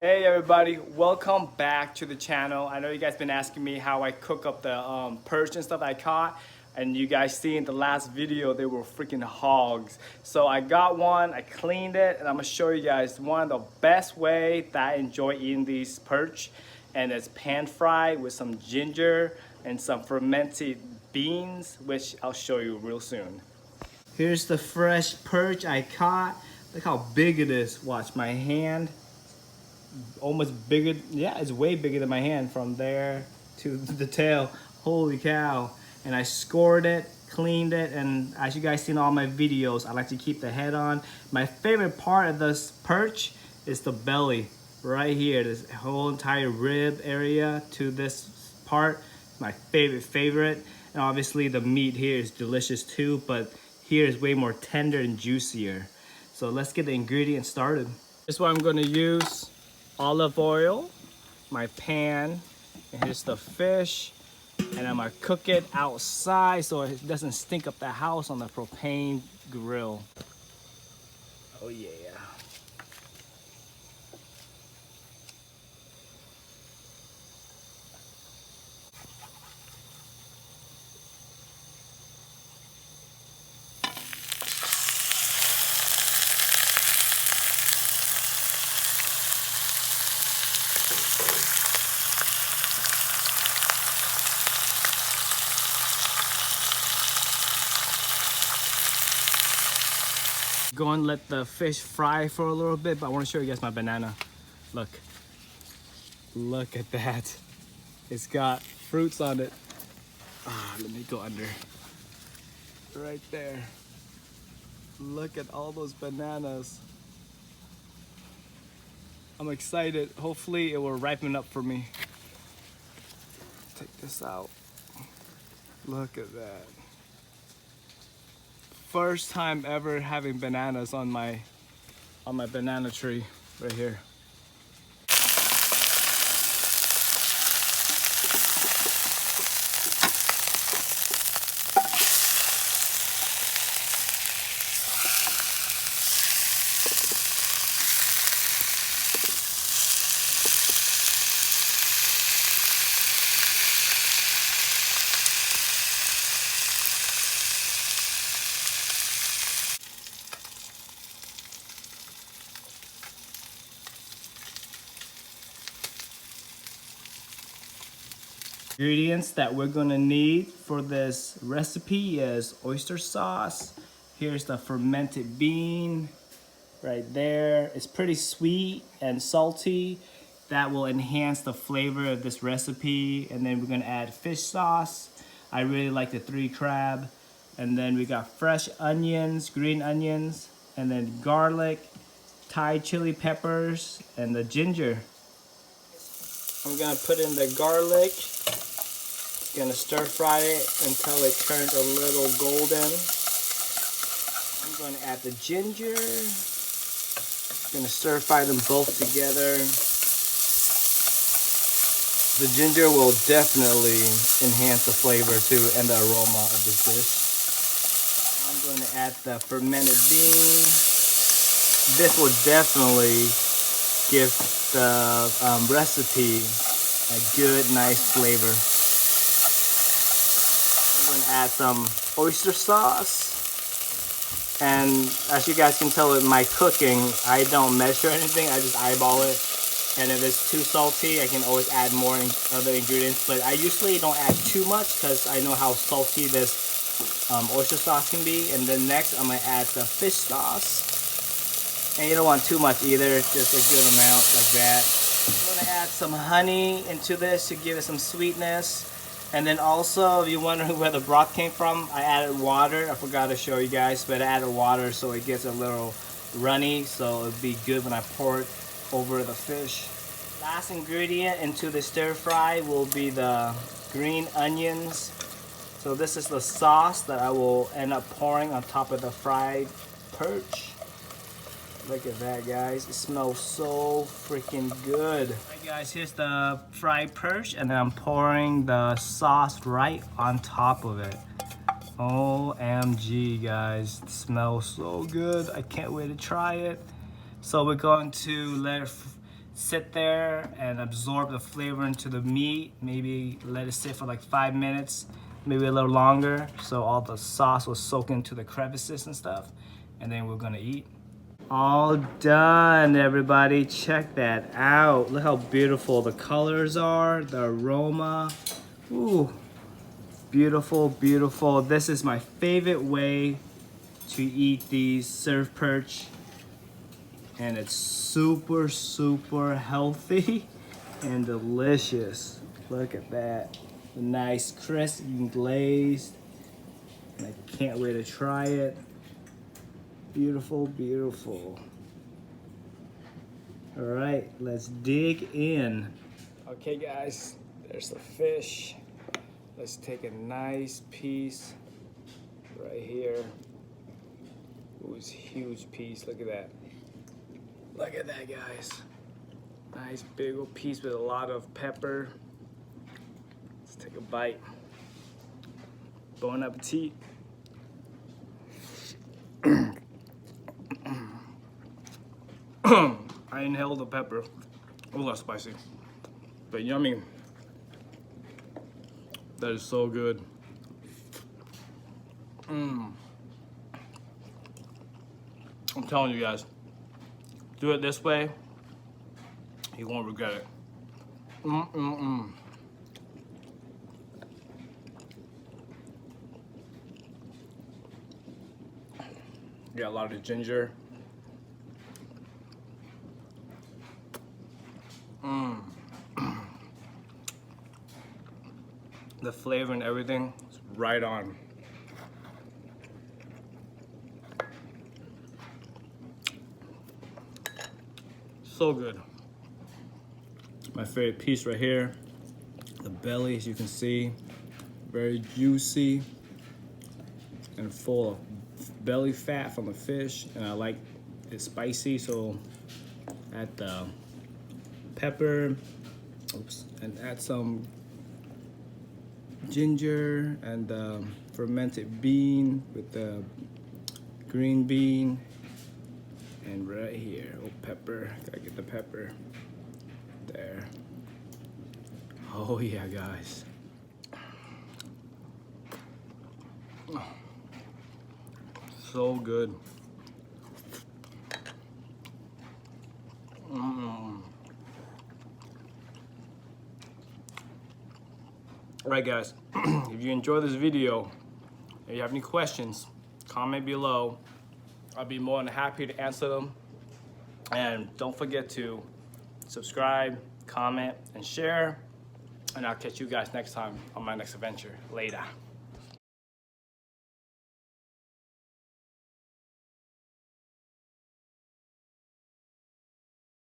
Hey everybody, welcome back to the channel. I know you guys been asking me how I cook up the perch and stuff I caught, and you guys see in the last video they were freaking hogs. So I got one, I cleaned it, and I'm gonna show you guys one of the best way that I enjoy eating these perch, and it's pan fried with some ginger and some fermented beans, which I'll show you real soon. Here's the fresh perch I caught. Look how big it is. Watch my hand. Almost bigger, yeah, it's way bigger than my hand from there to the tail. Holy cow. And I scored it, cleaned it, and as you guys see in all my videos, I like to keep the head on. My favorite part of this perch is the belly right here. This whole entire rib area to this part, my favorite. And obviously the meat here is delicious too, but here is way more tender and juicier. So let's get the ingredients started. This is what I'm gonna use. Olive oil, my pan, and here's the fish, and I'm gonna cook it outside so it doesn't stink up the house on the propane grill. Oh yeah. Go and let the fish fry for a little bit, but I want to show you guys my banana. Look at that. It's got fruits on it. Let me go under. Right there. Look at all those bananas. I'm excited. Hopefully it will ripen up for me. Take this out. Look at that. First time ever having bananas on my banana tree right here. Ingredients that we're gonna need for this recipe is oyster sauce. Here's the fermented bean right there. It's pretty sweet and salty. That will enhance the flavor of this recipe. And then we're gonna add fish sauce. I really like the 3 crab. And then we got fresh onions, green onions, and then garlic, Thai chili peppers, and the ginger. I'm gonna put in the garlic. Gonna stir fry it until it turns a little golden. I'm going to add the ginger. Gonna stir fry them both together. The ginger will definitely enhance the flavor too and the aroma of this dish. I'm going to add the fermented bean. This will definitely give the recipe a good, nice flavor. I'm going to add some oyster sauce, and as you guys can tell with my cooking, I don't measure anything, I just eyeball it, and if it's too salty I can always add more other ingredients, but I usually don't add too much because I know how salty this oyster sauce can be. And then next I'm going to add the fish sauce, and you don't want too much either, just a good amount like that. I'm going to add some honey into this to give it some sweetness. And then also, if you're wondering where the broth came from, I added water. I forgot to show you guys, but I added water so it gets a little runny, so it'll be good when I pour it over the fish. Last ingredient into the stir fry will be the green onions. So this is the sauce that I will end up pouring on top of the fried perch. Look at that, guys. It smells so freaking good. Alright guys, here's the fried perch, and then I'm pouring the sauce right on top of it. OMG guys, it smells so good. I can't wait to try it. So we're going to let it sit there and absorb the flavor into the meat. Maybe let it sit for like 5 minutes, maybe a little longer, so all the sauce will soak into the crevices and stuff. And then we're gonna eat. All done, everybody. Check that out. Look how beautiful the colors are, the aroma. Ooh, beautiful, beautiful. This is my favorite way to eat these surf perch. And it's super, super healthy and delicious. Look at that. The nice crisp and glazed. And I can't wait to try it. Beautiful, beautiful. All right, let's dig in. Okay guys, there's the fish. Let's take a nice piece right here. Ooh, it's a huge piece, look at that. Look at that, guys. Nice big old piece with a lot of pepper. Let's take a bite. Bon appetit. I inhaled the pepper. Oh, that's spicy. But yummy. That is so good. I'm telling you guys, do it this way, you won't regret it. Got a lot of the ginger. The flavor and everything is right on. So good. My favorite piece right here. The belly, as you can see, very juicy and full of belly fat from the fish. And I like it spicy, so add the pepper, and add some ginger and fermented bean with the green bean. And right here, oh, pepper, gotta get the pepper there. Oh yeah, guys. Oh, so good. Alright guys, if you enjoyed this video, if you have any questions, comment below. I'll be more than happy to answer them. And don't forget to subscribe, comment, and share. And I'll catch you guys next time on my next adventure. Later.